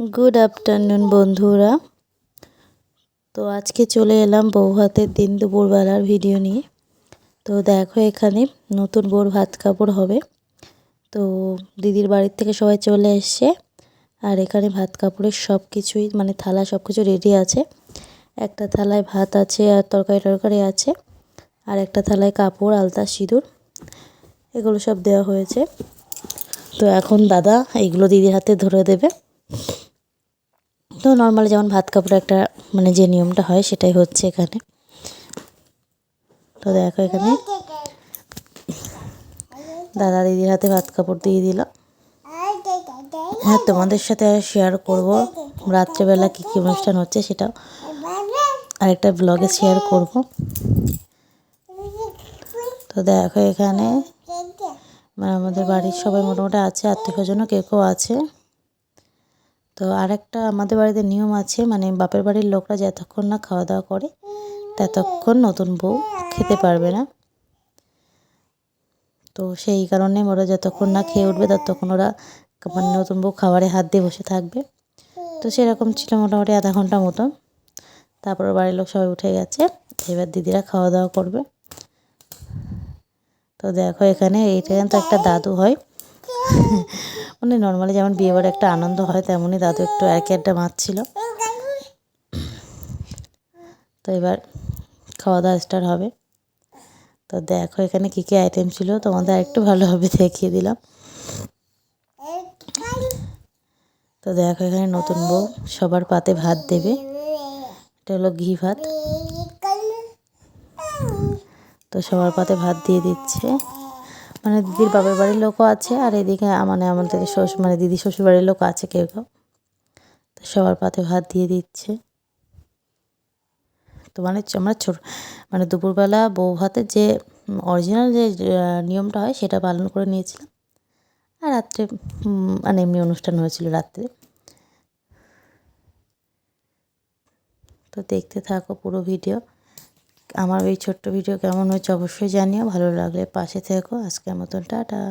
Good afternoon বন্ধুরা। তো আজকে চলে এলাম বউ ভাতের দিন দুপুরবেলার ভিডিও নিয়ে। তো দেখো এখানে নতুন বউর ভাত কাপড় হবে। তো দিদির বাড়ির থেকে সবাই চলে এসছে। আর এখানে ভাত কাপড়ের সব কিছুই মানে থালা সব কিছু রেডি আছে। একটা থালায় ভাত আছে আর তরকারি আছে। আর একটা থালায় কাপড়, আলতা, সিঁদুর এগুলো সব দেওয়া হয়েছে। তো এখন দাদা এইগুলো দিদির হাতে ধরে দেবে। তো নর্মালি যেমন ভাত কাপড় একটা মানে যে নিয়মটা হয় সেটাই হচ্ছে এখানে। তো দেখো এখানে দাদা দিদির হাতে ভাত কাপড় দিয়ে দিল। হ্যাঁ, তোমাদের সাথে আর শেয়ার করব রাত্রেবেলা কী কী অনুষ্ঠান হচ্ছে সেটাও আরেকটা ব্লগে শেয়ার করব। তো দেখো এখানে মানে আমাদের বাড়ির সবাই মোটামুটি আছে, আত্মীয়স্বজনও কেউ কেউ আছে। তো আরেকটা আমাদের বাড়িতে নিয়ম আছে, মানে বাপের বাড়ির লোকরা যতক্ষণ না খাওয়া দাওয়া করে ততক্ষণ নতুন বউ খেতে পারবে না। তো সেই কারণে ওরা যতক্ষণ না খেয়ে উঠবে ততক্ষণ ওরা মানে নতুন বউ খাবারে হাত দিয়ে বসে থাকবে। তো সেরকম ছিল মোটামুটি আধা ঘন্টা মতো। তারপর বাড়ির লোক সবাই উঠে গেছে, এবার দিদিরা খাওয়া দাওয়া করবে। তো দেখো এখানে এইটা কিন্তু একটা দাদু হয়, মানে নর্মালি যেমন বিয়েবাড়ি একটা আনন্দ হয় তেমনই দাদু একটু আর কি একটা মারছিল। তো এবার খাওয়া দাওয়া স্টার্ট হবে। তো দেখো এখানে কী কী আইটেম ছিল তোমাদের একটু ভালোভাবে দেখিয়ে দিলাম। তো দেখো এখানে নতুন বউ সবার পাতে ভাত দেবে, এটা হলো ঘি ভাত। তো সবার পাতে ভাত দিয়ে দিচ্ছে, মানে দিদির বাবার বাড়ির লোকও আছে আর এদিকে মানে আমাদের মানে দিদি শ্বশুর বাড়ির লোক আছে কেউ কেউ। তো সবার পাতে ভাত দিয়ে দিচ্ছে। তো মানে আমরা মানে দুপুরবেলা বউ ভাতের যে অরিজিনাল যে নিয়মটা হয় সেটা পালন করে নিয়েছিলাম। আর রাত্রে মানে এমনি অনুষ্ঠান হয়েছিল রাত্রে। তো দেখতে থাকো পুরো ভিডিও। আমার এই ছোট্ট ভিডিও কেমন হয়েছে অবশ্যই জানিও, ভালো লাগলে পাশে থেকো। আজকের মতন টাটা।